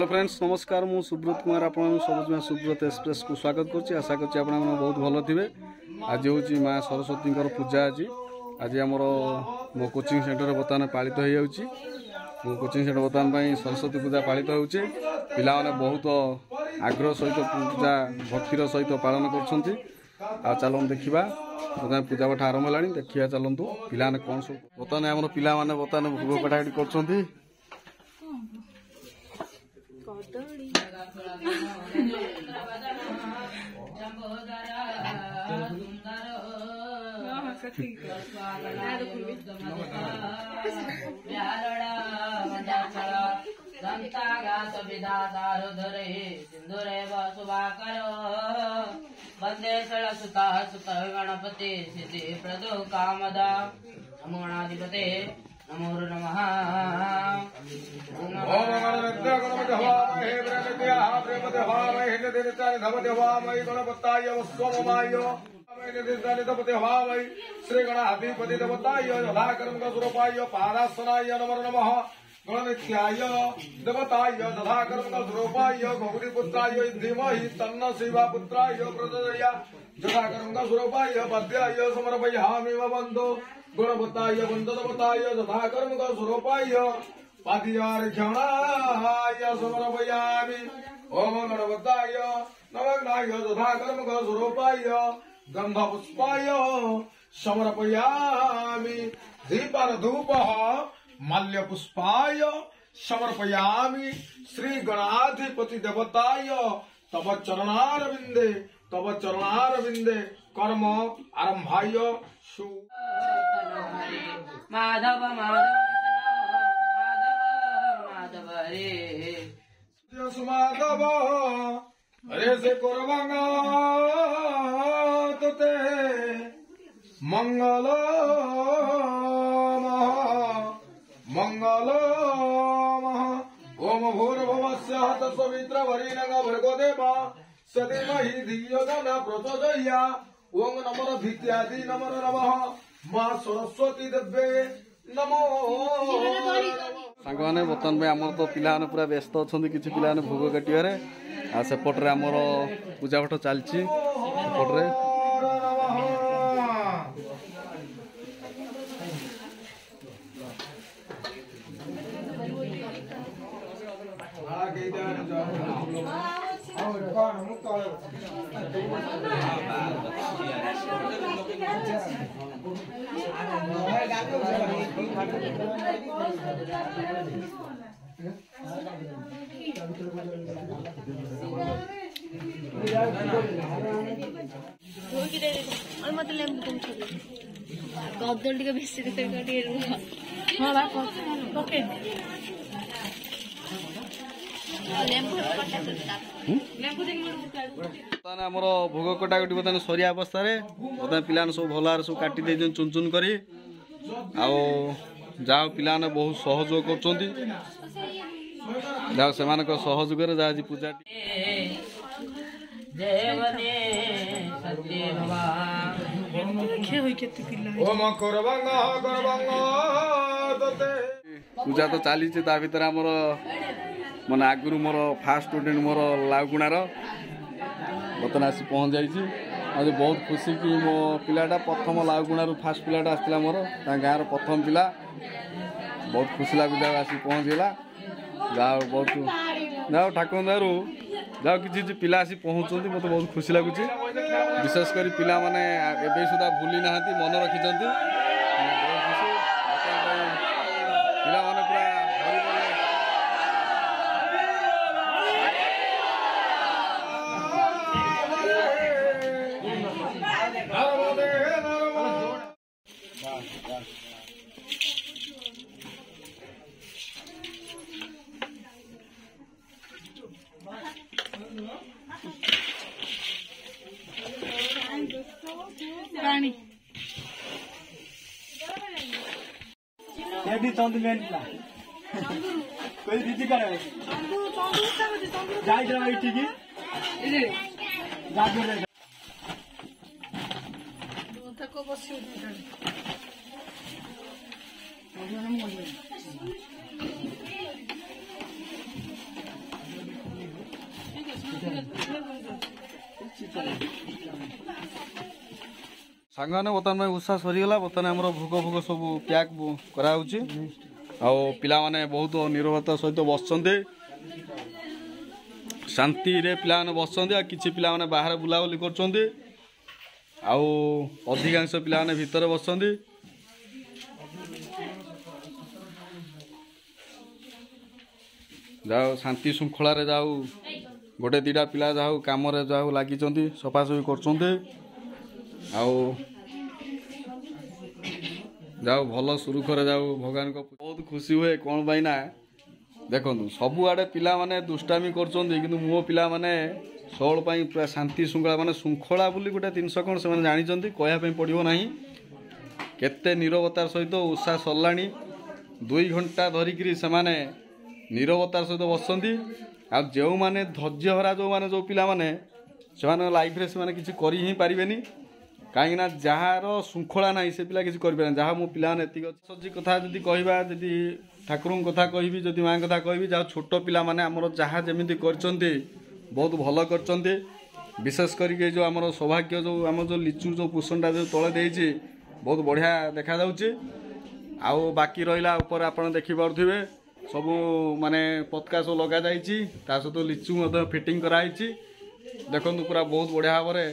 Hello friends नमस्कार मु सुब्रत कुमार आप सब सुब्रत एक्सप्रेस को स्वागत करुच्ची आशा कर बहुत भल थे। आज हूँ माँ सरस्वती पूजा आज आज आमर मो कोचिंग सेंटर बर्तमान पालित हो जाऊँगी। मो कोचिंग सेंटर बर्तमान सरस्वती पूजा पालित होचे पिला माने बहुत आग्रह सहित पूजा भक्तिर सहित पालन कर चलन देखा बर्तमान पूजा पाठ आरंभ है देखा चलतु पिला कौन सब बर्तमान आम पिला बर्तमान भोग कटाकटी कर वंदे सरस्वता सुत गणपति सिद्धि प्रदो कामदा नमो गणाधिपते नमो नमः। ओम गणपते गणपते हवामहे प्रणत्याः प्रेमते हवामहे निधितानि धमते हवामहे गणपताय वस्वममाय निधितानि धमते हवामहे श्री गणाधिपति देवताय यथाकर्म स्वरूपाय पादासनाय नमो नमः। गणनित्याय देवताय तथाकर्म स्वरूपाय गौरीपुत्राय धीमहि तन्न शिवा पुत्राय प्रचोदयात् तथाकर्म स्वरूपाय पद्याय समर्पयामि बन्धो गणपताय वन्दनपताय तथाकर्म स्वरूपाय पाद्यार्घ्याय समर्पयामि। ओम गणपताय नवग्नाय तथाकर्म स्वरूपाय गन्धपुष्पाय समर्पयामि। दीपान धूपः माल्यपुष्पाय समर्पयामि। श्री गणाधिपति देवताय तव चरणारविंदे कर्म आरंभाय सु माधव माधव माधव रे माधव हरे से कोरबंगा तुते मंगल मंगल ओम भूर्भुवस्य हत सवित्र वरीनग भर्गो देवा सदेमहि धियो न प्रचोदयात्। ओम नमो भित्यादि नमो नमः माँ सरस्वती देवे नमो। सांग मैंने बर्तमान आम तो पिला पूरा व्यस्त अच्छा किसी पिला भोग काटिबारे सेपटे आमर पूजा पाठ चलती सेपटे गदल टे बेसी आमर भोग कटाकटी बर्तमान सरिया अवस्था बर्तमान पिला सब भल सब काटी दे चुन चुन कर जाओ पिला बहुत सहयोग कर जाओ से सहयोग आज पूजा पूजा तो चली भर आमर मैंने आगुरी मोर फास्ट स्टूडेंट मोर लाउगुणार बर्तमान आसी पहुँच जाइए आज बहुत खुशी कि मो पिलाटा प्रथम लाउगुणार फास्ट पिलाटा आसला मोर गाँव प्रथम पिला बहुत खुशी लगुच आसी पहुँचला जाओ बहुत जाओ ठाकुर दयारू जाओ कि पिला आसी पहुँचती मत बहुत खुशी लगुच विशेषकर पिला माने एबे सुधा भूली ना मन रखिंट पिला माने पूरा कोई दीदी का जाए ठीक है ସାଙ୍ଗମାନେ ବର୍ତ୍ତମାନ ଉତ୍ସାହ ସରିଗଲା। ବର୍ତ୍ତମାନ ଆମର ଭୋଗ ଫୋଗ ସବୁ ପ୍ୟାକ୍ କରାହେଉଛି। ଆଉ ପିଲାମାନେ ବହୁତ ନିରବତା ସହିତ ବସିଛନ୍ତି, ଶାନ୍ତିରେ ପିଲାମାନେ ବସିଛନ୍ତି। ଆଉ କିଛି ପିଲାମାନେ ବାହାରେ ବୁଲାବୁଲି କରୁଛନ୍ତି, ଆଉ ଅଧିକାଂଶ ପିଲାମାନେ ଭିତରେ ବସିଛନ୍ତି। ଯାଉ ଶାନ୍ତି ଶୃଙ୍ଖଳାରେ ଯାଉ ଗୋଟେ ଦୁଇଟା ପିଲା ଯାଉ କାମରେ ଯାଉ ଲାଗିଛନ୍ତି, ସଫାସଫି କରୁଛନ୍ତି। ଆଉ ଯାଉ ଭଲ ସୁରୁଖୁରୁରେ ଯାଉ। ଭଗବାନଙ୍କ ବହୁତ ଖୁସି ହୁଏ। କ'ଣ ପାଇଁ ନା ଦେଖନ୍ତୁ ସବୁଆଡ଼େ ପିଲାମାନେ ଦୁଷ୍ଟାମି କରୁଛନ୍ତି, କିନ୍ତୁ ମୋ ପିଲାମାନେ ସବୁବେଳେ ପାଇଁ ପୁରା ଶାନ୍ତି ଶୃଙ୍ଖଳା, ମାନେ ଶୃଙ୍ଖଳା ବୋଲି ଗୋଟେ ଜିନିଷ କ'ଣ ସେମାନେ ଜାଣିଛନ୍ତି, କହିବା ପାଇଁ ପଡ଼ିବ ନାହିଁ। କେତେ ନିରବତାର ସହିତ ଉତ୍ସାହ ସରିଲାଣି। 2 ଘଣ୍ଟା ଧରିକିରି ସେମାନେ ନିରବତାର ସହିତ ବସନ୍ତି। ଆଉ ଯେଉଁମାନେ ଧୈର୍ଯ୍ୟହରା ଯେଉଁ ପିଲାମାନେ ସେମାନଙ୍କ ଲାଇଫରେ ସେମାନେ କିଛି କରି ହିଁ ପାରିବେନି। କାହିଁକିନା ଯାହାର ଶୃଙ୍ଖଳା ନାହିଁ ସେ ପିଲା କିଛି କରିପାରିବେନି। ଯାହା ମୋ ପିଲାମାନେ ଏତିକି ଅଛି କଥା ଯଦି କହିବା, ଯଦି ଠାକୁରଙ୍କ କଥା କହିବି, ଯଦି ମାଆଙ୍କ କଥା କହିବି, ଯାହା ଛୋଟ ପିଲାମାନେ ଆମର ଯାହା ଯେମିତି କରିଛନ୍ତି ବହୁତ ଭଲ କରିଛନ୍ତି। ବିଶେଷ କରିକି ଯେଉଁ ଆମର ସୌଭାଗ୍ୟ ଆମର ଯେଉଁ ଲିଚୁ ଯେଉଁ ପୁଷ୍ପଟା ଯେଉଁ ତଳେ ଦେଇଛି ବହୁତ ବଢ଼ିଆ ଦେଖାଯାଉଛି। ଆଉ ବାକି ରହିଲା ଉପରେ ଆପଣ ଦେଖିପାରୁଥିବେ ସବୁ ମାନେ ପତାକା ସବୁ ଲଗାଯାଇଛି, ତା ସହିତ ଲିଚୁ ମଧ୍ୟ ଫିଟିଂ କରାହେଇଛି। ଦେଖନ୍ତୁ ପୁରା ବହୁତ ବଢ଼ିଆ ଭାବରେ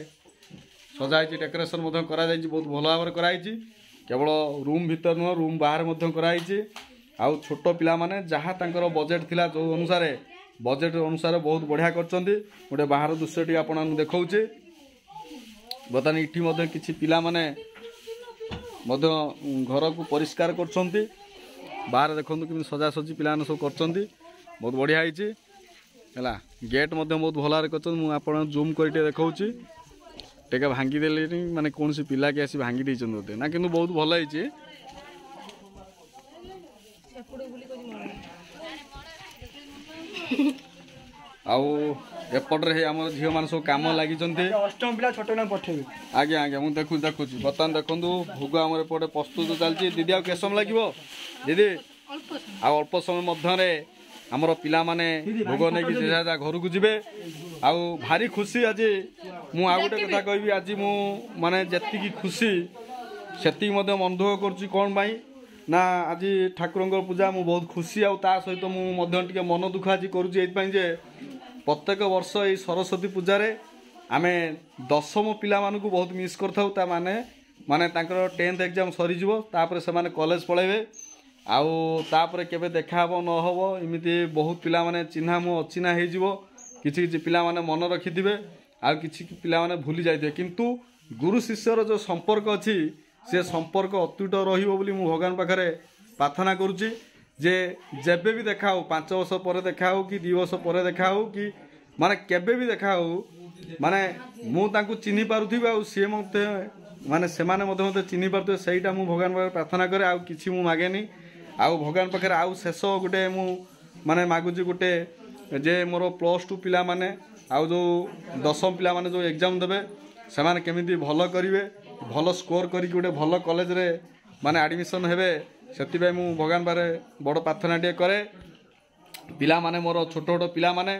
ସଜା ହେଇଛି, ଡେକୋରେସନ୍ ମଧ୍ୟ କରାଯାଇଛି, ବହୁତ ଭଲ ଭାବରେ କରାହେଇଛି। କେବଳ ରୁମ୍ ଭିତରେ ନୁହଁ, ରୁମ୍ ବାହାରେ ମଧ୍ୟ କରାହେଇଛି। ଆଉ ଛୋଟ ପିଲାମାନେ ଯାହା ତାଙ୍କର ବଜେଟ୍ ଥିଲା ଯେଉଁ ଅନୁସାରେ ବଜେଟ୍ ଅନୁସାରେ ବହୁତ ବଢ଼ିଆ କରିଛନ୍ତି। ଗୋଟେ ବାହାର ଦୃଶ୍ୟଟି ଆପଣଙ୍କୁ ଦେଖାଉଛି। ବର୍ତ୍ତମାନ ଏଠି ମଧ୍ୟ କିଛି ପିଲାମାନେ ମଧ୍ୟ ଘରକୁ ପରିଷ୍କାର କରୁଛନ୍ତି। ବାହାରେ ଦେଖନ୍ତୁ କେମିତି ସଜାସଜି ପିଲାମାନେ ସବୁ କରୁଛନ୍ତି, ବହୁତ ବଢ଼ିଆ ହେଇଛି ହେଲା। ଗେଟ୍ ମଧ୍ୟ ବହୁତ ଭଲ ଭାବରେ କରିଛନ୍ତି। ମୁଁ ଆପଣଙ୍କୁ ଜୁମ୍ କରି ଟିକେ ଦେଖାଉଛି। ଟିକେ ଭାଙ୍ଗିଦେଲେନି, ମାନେ କୌଣସି ପିଲା କି ଆସି ଭାଙ୍ଗି ଦେଇଛନ୍ତି ବୋଧେ ନା, କିନ୍ତୁ ବହୁତ ଭଲ ହେଇଛି। ଆଉ ଏପଟରେ ଆମର ଝିଅମାନେ ସବୁ କାମ ଲାଗିଛନ୍ତି। ଅଷ୍ଟମ ପିଲା ଛୋଟ ପିଲା ପଠେଇବେ। ଆଜ୍ଞା ଆଜ୍ଞା ମୁଁ ଦେଖୁଛି। ବର୍ତ୍ତମାନ ଦେଖନ୍ତୁ ଭୋଗ ଆମର ଏପଟେ ପ୍ରସ୍ତୁତ ଚାଲିଛି। ଦିଦି ଆଉ କେତେ ସମୟ ଲାଗିବ ଦିଦି? ଆଉ ଅଳ୍ପ ସମୟ ମଧ୍ୟରେ ଆମର ପିଲାମାନେ ଭୋଗ ନେଇକି ଯେଝା ଘରକୁ ଯିବେ। ଆଉ ଭାରି ଖୁସି ଆଜି। ମୁଁ ଆଉ ଗୋଟେ କଥା କହିବି, ଆଜି ମୁଁ ମାନେ ଯେତିକି ଖୁସି ସେତିକି ମଧ୍ୟ ମନ ଦୁଃଖ କରୁଛି। କ'ଣ ପାଇଁ ନା ଆଜି ଠାକୁରଙ୍କର ପୂଜା, ମୁଁ ବହୁତ ଖୁସି। ଆଉ ତା ସହିତ ମୁଁ ମଧ୍ୟ ଟିକେ ମନ ଦୁଃଖ ଆଜି କରୁଛି ଏଇଥିପାଇଁ ଯେ ପ୍ରତ୍ୟେକ ବର୍ଷ ଏଇ ସରସ୍ୱତୀ ପୂଜାରେ ଆମେ ଦଶମ ପିଲାମାନଙ୍କୁ ବହୁତ ମିସ୍ କରିଥାଉ। ତା ମାନେ ତାଙ୍କର 10th ଏକ୍ଜାମ୍ ସରିଯିବ, ତାପରେ ସେମାନେ କଲେଜ ପଳାଇବେ। ଆଉ ତାପରେ କେବେ ଦେଖାହେବ ନହେବ, ଏମିତି ବହୁତ ପିଲାମାନେ ଚିହ୍ନା ମୁଁ ଅଚିହ୍ନା ହେଇଯିବ। କିଛି କିଛି ପିଲାମାନେ ମନେ ରଖିଥିବେ, ଆଉ କିଛି ପିଲାମାନେ ଭୁଲି ଯାଇଥିବେ। କିନ୍ତୁ ଗୁରୁ ଶିଷ୍ୟର ଯେଉଁ ସମ୍ପର୍କ ଅଛି ସେ ସମ୍ପର୍କ ଅତୁଟ ରହିବ ବୋଲି ମୁଁ ଭଗବାନ ପାଖରେ ପ୍ରାର୍ଥନା କରୁଛି। ଯେ ଯେବେ ବି ଦେଖା ହେଉ, 5 ବର୍ଷ ପରେ ଦେଖା ହେଉ କି 2 ବର୍ଷ ପରେ ଦେଖା ହେଉ, କି ମାନେ କେବେ ବି ଦେଖା ହେଉ, ମାନେ ମୁଁ ତାଙ୍କୁ ଚିହ୍ନି ପାରୁଥିବି ଆଉ ସିଏ ମୋତେ ମାନେ ସେମାନେ ମଧ୍ୟ ମୋତେ ଚିହ୍ନି ପାରୁଥିବେ। ସେଇଟା ମୁଁ ଭଗବାନ ପାଖରେ ପ୍ରାର୍ଥନା କରେ, ଆଉ କିଛି ମୁଁ ମାଗେନି। ଆଉ ଭଗବାନ ପାଖରେ ଆଉ ଶେଷ ଗୋଟେ ମୁଁ ମାନେ ମାଗୁଛି ଗୋଟେ, ଯେ ମୋର +2 ପିଲାମାନେ ଆଉ ଯେଉଁ 10ମ ପିଲାମାନେ ଯେଉଁ ଏକ୍ଜାମ୍ ଦେବେ ସେମାନେ କେମିତି ଭଲ କରିବେ, ଭଲ ସ୍କୋର କରିକି ଗୋଟେ ଭଲ କଲେଜରେ ମାନେ ଆଡ଼ମିସନ୍ ହେବେ। ସେଥିପାଇଁ ମୁଁ ଭଗବାନ ପାଖରେ ବଡ଼ ପ୍ରାର୍ଥନାଟିଏ କରେ। ପିଲାମାନେ ମୋର ଛୋଟ ଛୋଟ ପିଲାମାନେ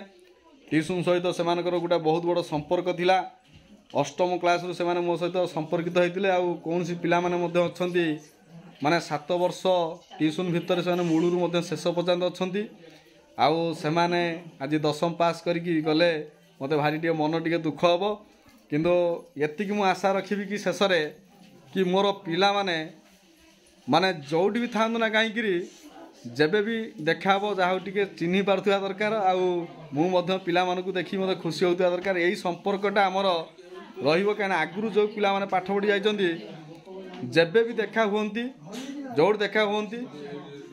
ଟ୍ୟୁସନ୍ ସହିତ ସେମାନଙ୍କର ଗୋଟେ ବହୁତ ବଡ଼ ସମ୍ପର୍କ ଥିଲା। ଅଷ୍ଟମ କ୍ଲାସ୍ରୁ ସେମାନେ ମୋ ସହିତ ସମ୍ପର୍କିତ ହୋଇଥିଲେ। ଆଉ କୌଣସି ପିଲାମାନେ ମଧ୍ୟ ଅଛନ୍ତି ମାନେ 7 ବର୍ଷ ଟ୍ୟୁସନ୍ ଭିତରେ ସେମାନେ ମୂଳରୁ ମଧ୍ୟ ଶେଷ ପର୍ଯ୍ୟନ୍ତ ଅଛନ୍ତି। ଆଉ ସେମାନେ ଆଜି 10ମ ପାସ୍ କରିକି ଗଲେ, ମୋତେ ଭାରି ଟିକେ ମନ ଟିକେ ଦୁଃଖ ହେବ। କିନ୍ତୁ ଏତିକି ମୁଁ ଆଶା ରଖିବି କି ଶେଷରେ କି ମୋର ପିଲାମାନେ ମାନେ ଯେଉଁଠି ବି ଥାଆନ୍ତୁ ନା କାହିଁକିରି ଯେବେ ବି ଦେଖାହେବ ଯାହା ଟିକେ ଚିହ୍ନି ପାରୁଥିବା ଦରକାର। ଆଉ ମୁଁ ମଧ୍ୟ ପିଲାମାନଙ୍କୁ ଦେଖି ମୋତେ ଖୁସି ହେଉଥିବା ଦରକାର। ଏଇ ସମ୍ପର୍କଟା ଆମର ରହିବ। କାହିଁକିନା ଆଗରୁ ଯେଉଁ ପିଲାମାନେ ପାଠ ପଢ଼ି ଯାଇଛନ୍ତି ଯେବେ ବି ଦେଖା ହୁଅନ୍ତି, ଯେଉଁଠି ଦେଖା ହୁଅନ୍ତି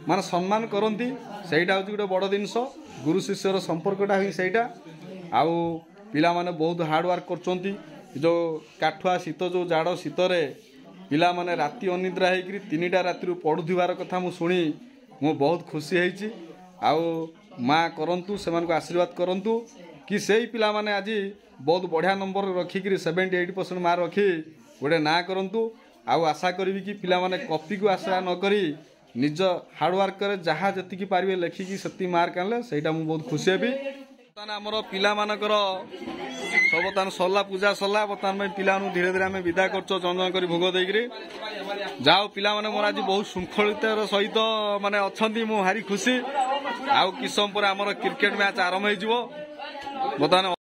ମାନେ ସମ୍ମାନ କରନ୍ତି। ସେଇଟା ହେଉଛି ଗୋଟେ ବଡ଼ ଜିନିଷ। ଗୁରୁ ଶିଷ୍ୟର ସମ୍ପର୍କଟା ହିଁ ସେଇଟା। ଆଉ ପିଲାମାନେ ବହୁତ ହାର୍ଡ଼ୱାର୍କ କରୁଛନ୍ତି। ଯେଉଁ କାଠୁଆ ଶୀତ, ଯେଉଁ ଜାଡ଼ ଶୀତରେ ପିଲାମାନେ ରାତି ଅନିଦ୍ରା ହେଇକରି 3ଟା ରାତିରୁ ପଢ଼ୁଥିବାର କଥା ମୁଁ ଶୁଣି ମୁଁ ବହୁତ ଖୁସି ହେଇଛି। ଆଉ ମା କରନ୍ତୁ, ସେମାନଙ୍କୁ ଆଶୀର୍ବାଦ କରନ୍ତୁ କି ସେଇ ପିଲାମାନେ ଆଜି ବହୁତ ବଢ଼ିଆ ନମ୍ବର ରଖିକିରି 78% ମାର୍କ ରଖି ଗୋଟେ ନାଁ କରନ୍ତୁ। ଆଉ ଆଶା କରିବି କି ପିଲାମାନେ କପିକୁ ଆଶା ନ କରି ନିଜ ହାର୍ଡ଼ୱାର୍କରେ ଯାହା ଯେତିକି ପାରିବେ ଲେଖିକି ସେତିକି ମାର୍କ ଆଣିଲେ ସେଇଟା ମୁଁ ବହୁତ ଖୁସି ହେବି। ବର୍ତ୍ତମାନ ଆମର ପିଲାମାନଙ୍କର ସବୁ ବର୍ତ୍ତମାନ ସରିଲା ପୂଜା ସରିଲା ବର୍ତ୍ତମାନ ପାଇଁ ପିଲାମାନଙ୍କୁ ଧୀରେ ଧୀରେ ଆମେ ବିଦା କରୁଛୁ ଚନ୍ଦନ କରି ଭୋଗ ଦେଇକିରି ଯାହା ହଉ ପିଲାମାନେ ମୋର ଆଜି ବହୁତ ଶୃଙ୍ଖଳିତର ସହିତ ମାନେ ଅଛନ୍ତି ମୁଁ ଭାରି ଖୁସି ଆଉ କିଛି ସମୟ ପରେ ଆମର କ୍ରିକେଟ ମ୍ୟାଚ୍ ଆରମ୍ଭ ହେଇଯିବ ବର୍ତ୍ତମାନ